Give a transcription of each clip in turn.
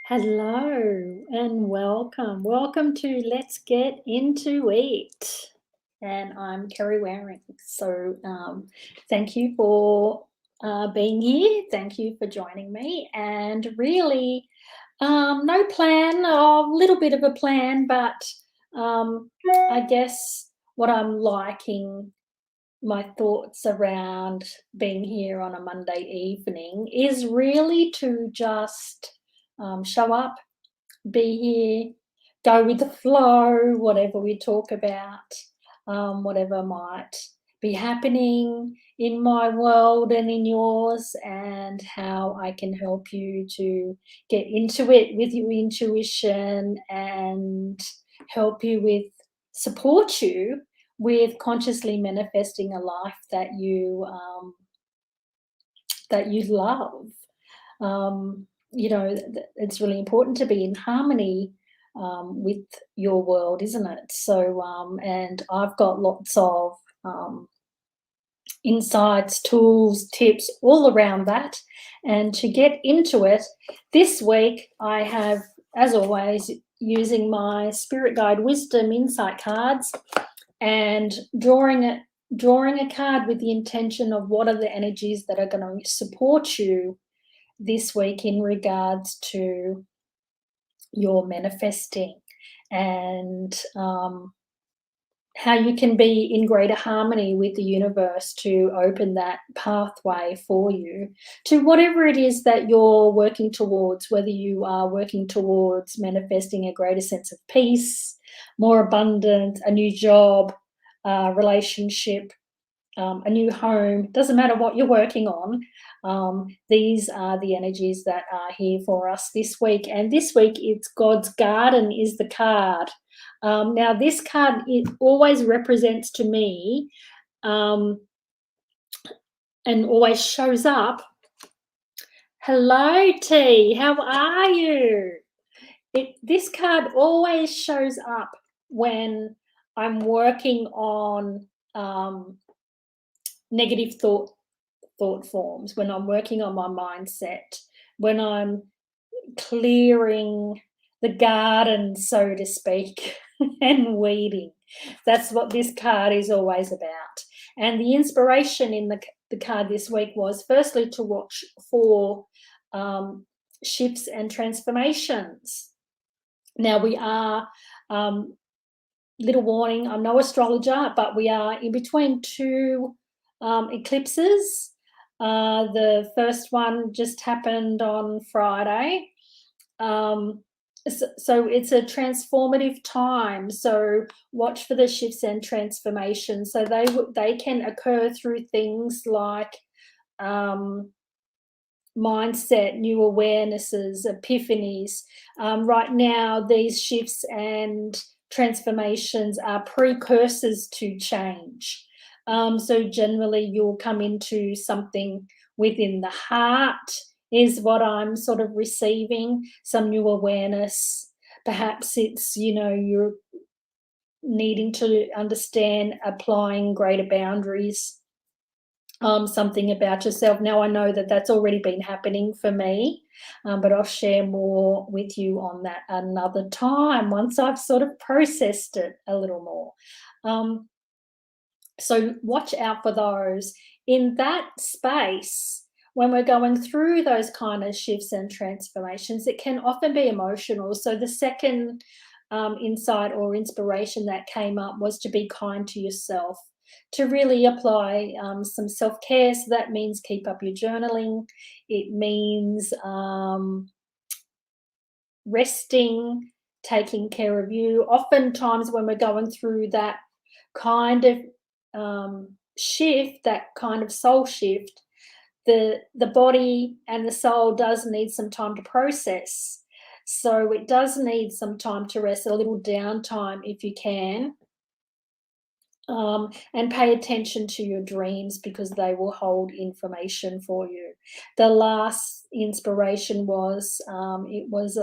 Hello and welcome. Welcome to Let's Get Into It. And I'm Kerrie Waring. Thank you for being here. Thank you for joining me. And really, no plan, a little bit of a plan, but um, I guess what I'm liking, my thoughts around being here on a Monday evening is really to just show up, be here, go with the flow, whatever we talk about, whatever might be happening in my world and in yours, and how I can help you to get into it with your intuition and help you with support you with consciously manifesting a life that you love. It's really important to be in harmony with your world, isn't it? And I've got lots of um, insights, tools, tips all around that. And to get into it, this week I have, as always, using my Spirit Guide Wisdom Insight cards and drawing a card with the intention of what are the energies that are going to support you this week in regards to your manifesting and how you can be in greater harmony with the universe to open that pathway for you to whatever it is that you're working towards, whether you are working towards manifesting a greater sense of peace, more abundance, a new job, relationship, a new home. Doesn't matter what you're working on. These are the energies that are here for us this week. And this week, it's God's Garden is the card. Now, this card, it always represents to me and always shows up. Hello, T. How are you? This card always shows up when I'm working on negative thought forms, when I'm working on my mindset, when I'm clearing the garden, so to speak, and weeding. That's what this card is always about. And the inspiration in the card this week was firstly to watch for shifts and transformations. Now we are, little warning, I'm no astrologer, but we are in between two eclipses. The first one just happened on Friday. So it's a transformative time. So watch for the shifts and transformations. So they can occur through things like mindset, new awarenesses, epiphanies. Right now, these shifts and transformations are precursors to change. So generally, you'll come into something within the heart, is what I'm sort of receiving, some new awareness. Perhaps it's, you're needing to understand applying greater boundaries, something about yourself. Now, I know that that's already been happening for me, but I'll share more with you on that another time once I've sort of processed it a little more. So watch out for those. In that space, when we're going through those kind of shifts and transformations, it can often be emotional. So the second insight or inspiration that came up was to be kind to yourself, to really apply some self-care. So that means keep up your journaling. It means resting, taking care of you. Oftentimes when we're going through that kind of shift, that kind of soul shift, the body and the soul does need some time to process. So it does need some time to rest, a little downtime if you can. And pay attention to your dreams because they will hold information for you. The last inspiration was it was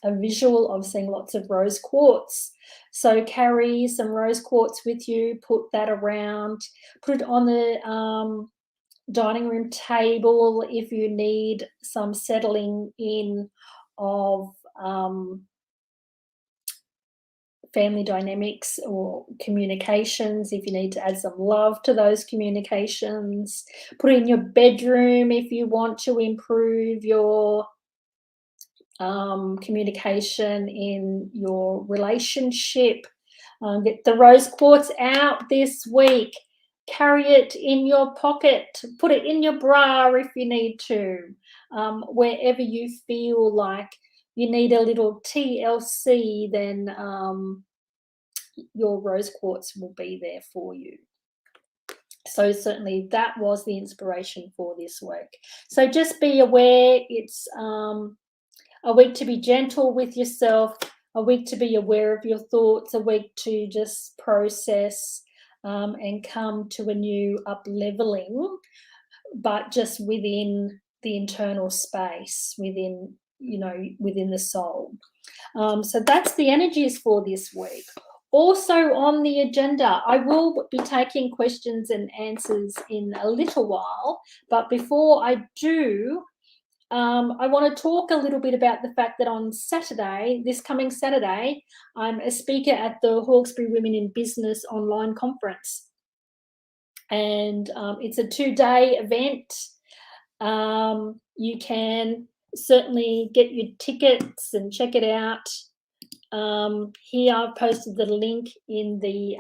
a visual of seeing lots of rose quartz. So carry some rose quartz with you, put that around, put it on dining room table if you need some settling in of family dynamics or communications, if you need to add some love to those communications. Put it in your bedroom if you want to improve your communication in your relationship. Get the rose quartz out this week. Carry it in your pocket. Put it in your bra if you need to. Wherever you feel like you need a little TLC, then your rose quartz will be there for you. So certainly that was the inspiration for this week. So just be aware, it's a week to be gentle with yourself, a week to be aware of your thoughts, a week to just process and come to a new up-leveling, but just within the internal space, within, you know, within the soul. So that's the energies for this week. Also on the agenda, I will be taking questions and answers in a little while, but before I do, I want to talk a little bit about the fact that on Saturday, this coming Saturday, I'm a speaker at the Hawkesbury Women in Business online conference. And it's a 2-day event. You can certainly get your tickets and check it out. Here I've posted the link in the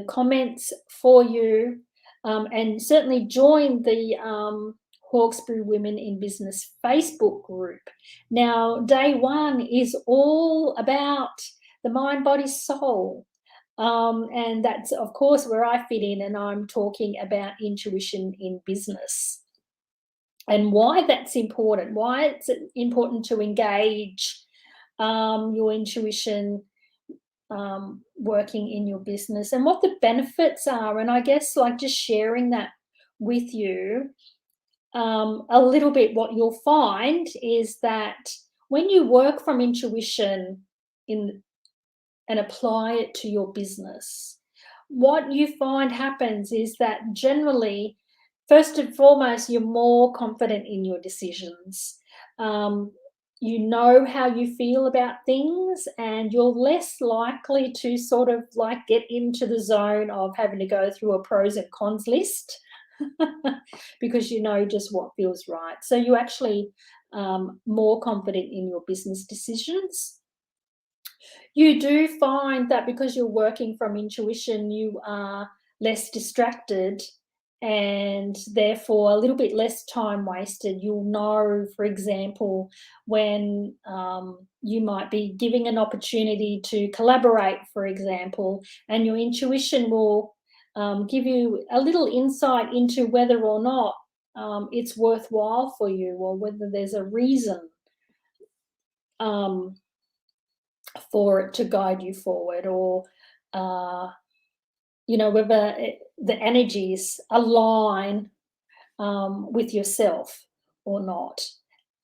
comments for you, and certainly join the Hawkesbury Women in Business Facebook group. Now, day one is all about the mind, body, soul. And that's, of course, where I fit in, and I'm talking about intuition in business and why that's important, why it's important to engage your intuition working in your business, and what the benefits are. And I guess, like, just sharing that with you a little bit. What you'll find is that when you work from intuition and apply it to your business, what you find happens is that generally, first and foremost, you're more confident in your decisions. You know how you feel about things, and you're less likely to sort of like get into the zone of having to go through a pros and cons list because you know just what feels right. So you're actually more confident in your business decisions. You do find that because you're working from intuition, you are less distracted and therefore a little bit less time wasted. You'll know, for example, when you might be giving an opportunity to collaborate, for example, and your intuition will give you a little insight into whether or not it's worthwhile for you, or whether there's a reason for it to guide you forward, or you know, whether the energies align with yourself or not.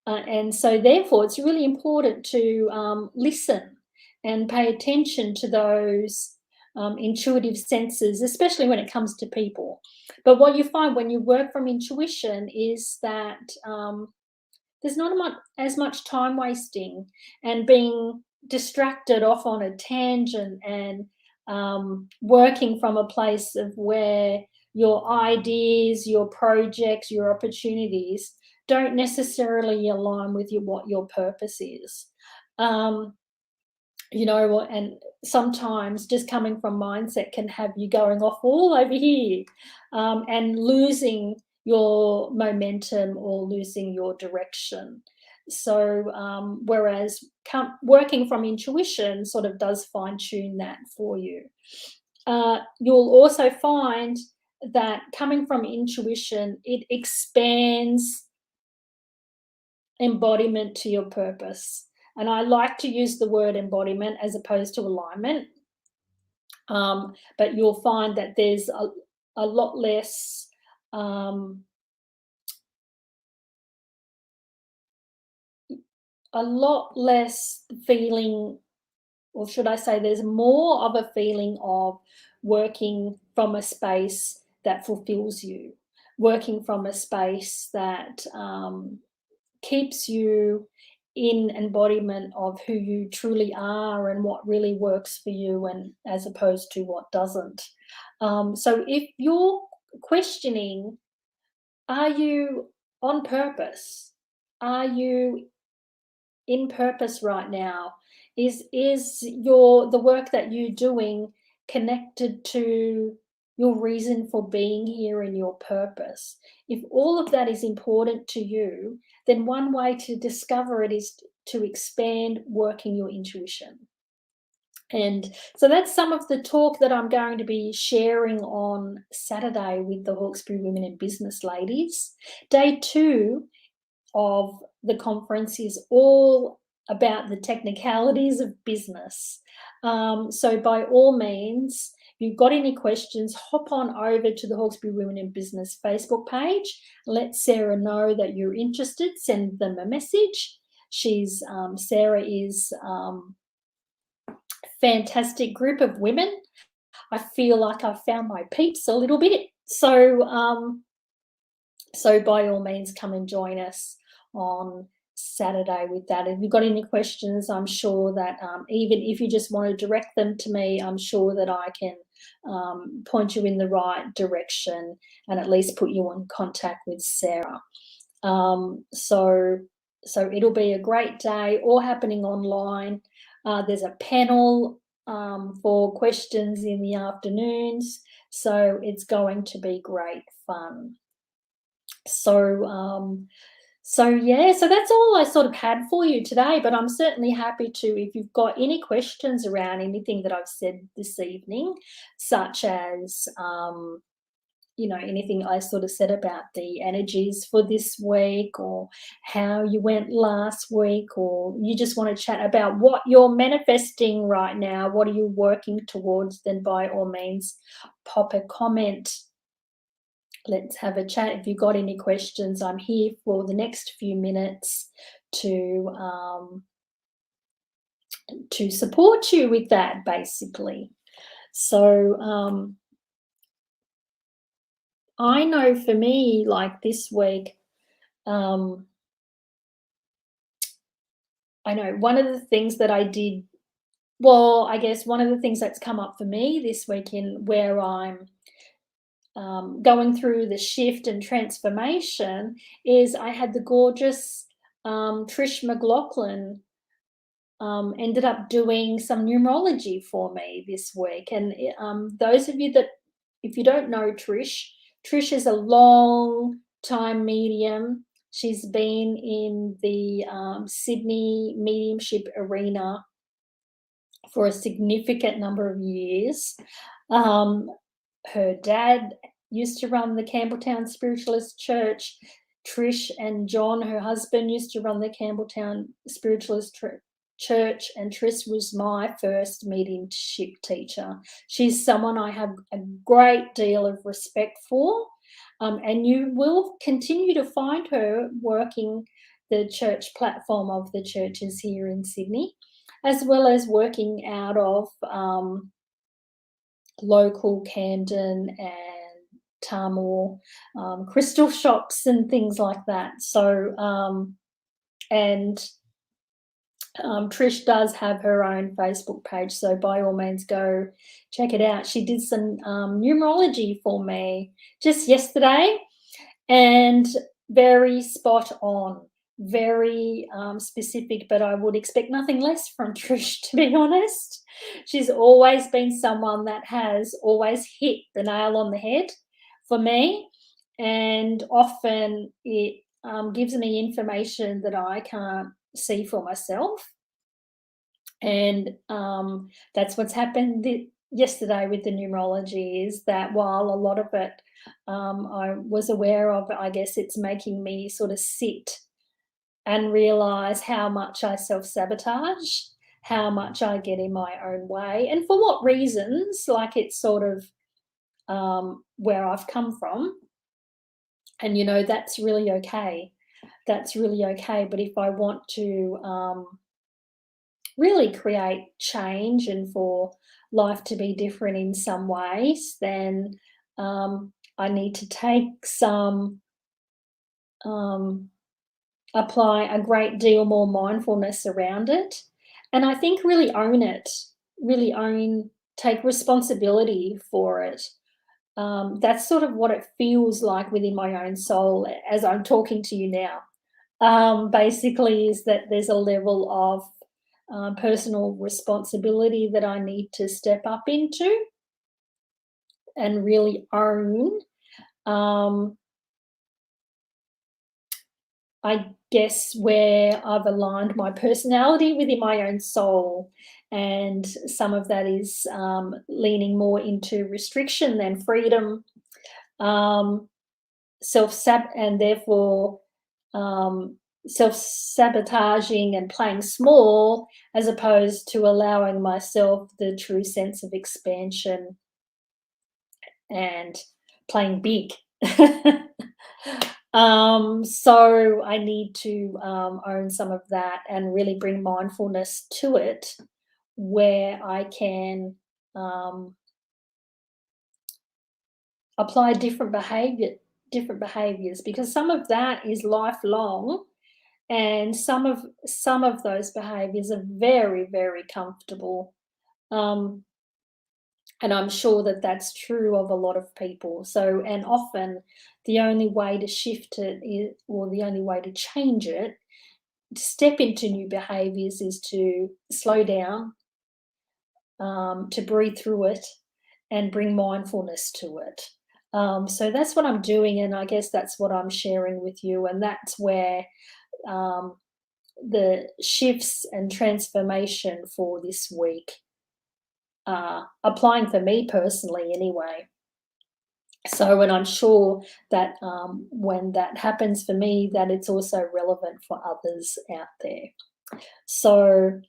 And so therefore it's really important to listen and pay attention to those intuitive senses, especially when it comes to people. But what you find when you work from intuition is that there's not as much time wasting and being distracted off on a tangent, and working from a place of where your ideas, your projects, your opportunities don't necessarily align with what your purpose is. You know, and sometimes just coming from mindset can have you going off all over here and losing your momentum or losing your direction. So whereas working from intuition sort of does fine tune that for you. You'll also find that coming from intuition, it expands embodiment to your purpose. And I like to use the word embodiment as opposed to alignment. But you'll find that there's a lot less feeling, or should I say there's more of a feeling of working from a space that fulfills you, working from a space that keeps you in embodiment of who you truly are and what really works for you, and as opposed to what doesn't. So if you're questioning, are you on purpose? Are you in purpose right now? Is the work that you're doing connected to your reason for being here and your purpose? If all of that is important to you, then one way to discover it is to expand working your intuition. And so that's some of the talk that I'm going to be sharing on Saturday with the Hawkesbury Women in Business ladies. Day 2 of the conference is all about the technicalities of business. So by all means, if you've got any questions, hop on over to the Hawkesbury Women in Business Facebook page. Let Sarah know that you're interested. Send them a message. Sarah is fantastic group of women. I feel like I've found my peeps a little bit. So by all means, come and join us on Saturday with that. If you've got any questions, I'm sure that even if you just want to direct them to me, I'm sure that I can point you in the right direction and at least put you in contact with Sarah. So it'll be a great day, all happening online. There's a panel for questions in the afternoons, so it's going to be great fun. So that's all I sort of had for you today, but I'm certainly happy to, if you've got any questions around anything that I've said this evening, such as anything I sort of said about the energies for this week, or how you went last week, or you just want to chat about what you're manifesting right now, what are you working towards, then by all means, pop a comment. Let's have a chat. If you've got any questions, I'm here for the next few minutes to support you with that, basically. So I know for me, like this week, I know one of the things that I did, well, I guess one of the things that's come up for me this week in where I'm going through the shift and transformation is I had the gorgeous Trish McLaughlin ended up doing some numerology for me this week. And those of you that, if you don't know Trish is a long time medium. She's been in the Sydney mediumship arena for a significant number of years. Her dad used to run the Campbelltown Spiritualist Church. Trish and John, her husband, used to run the Campbelltown Spiritualist Church, and Trish was my first mediumship teacher. She's someone I have a great deal of respect for, and you will continue to find her working the church platform of the churches here in Sydney, as well as working out of local Camden and Tamworth crystal shops and things like that. So Trish does have her own Facebook page, so by all means go check it out. She did some numerology for me just yesterday, and very spot on, very specific, but I would expect nothing less from Trish, to be honest. She's always been someone that has always hit the nail on the head for me, and often it gives me information that I can't see for myself. And that's what's happened yesterday with the numerology, is that while a lot of it I was aware of, I guess it's making me sort of sit and realize how much I self-sabotage, how much I get in my own way, and for what reasons. Like, it's sort of where I've come from, and that's really okay. That's really okay. But if I want to really create change and for life to be different in some ways, then I need to take some, apply a great deal more mindfulness around it. And I think really own it, really take responsibility for it. That's sort of what it feels like within my own soul as I'm talking to you now. Basically, is that there's a level of personal responsibility that I need to step up into and really own. I guess where I've aligned my personality within my own soul, and some of that is leaning more into restriction than freedom, um, and therefore self-sabotaging and playing small, as opposed to allowing myself the true sense of expansion and playing big. So I need to own some of that and really bring mindfulness to it, where I can apply different behaviors, because some of that is lifelong, and some of those behaviors are very, very comfortable. Um, and I'm sure that that's true of a lot of people. So, and often the only way to shift it is, or the only way to change it, to step into new behaviors, is to slow down, to breathe through it, and bring mindfulness to it. So that's what I'm doing, and I guess that's what I'm sharing with you. And that's where um, the shifts and transformation for this week applying for me personally, anyway. So, and I'm sure that when that happens for me, that it's also relevant for others out there. So,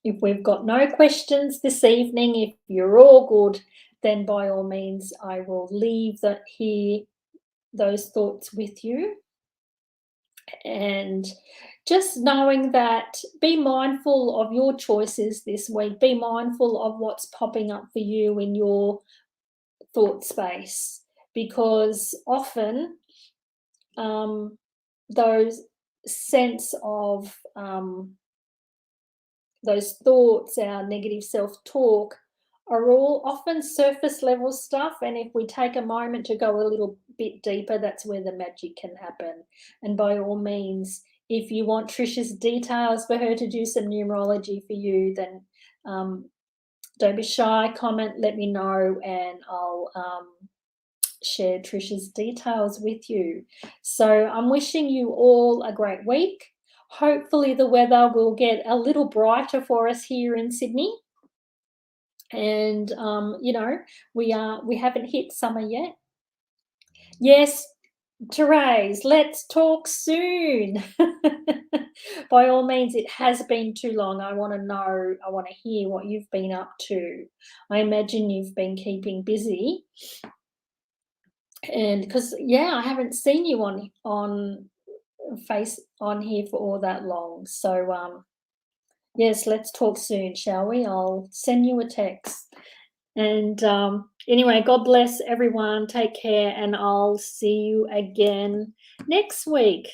if we've got no questions this evening, if you're all good, then by all means, I will leave those thoughts with you. And just knowing that, be mindful of your choices this week. Be mindful of what's popping up for you in your thought space, because often those sense of those thoughts, our negative self-talk, are all often surface level stuff. And if we take a moment to go a little bit deeper, that's where the magic can happen. And by all means, if you want Trisha's details for her to do some numerology for you, then don't be shy, comment, let me know, and I'll share Trisha's details with you. So I'm wishing you all a great week. Hopefully the weather will get a little brighter for us here in Sydney. And you know, we haven't hit summer yet. Yes, Therese, let's talk soon. By all means, it has been too long. I want to know, I want to hear what you've been up to. I imagine you've been keeping busy. And because, yeah, I haven't seen you on here for all that long. So yes, let's talk soon, shall we? I'll send you a text. And anyway, God bless everyone. Take care, and I'll see you again next week.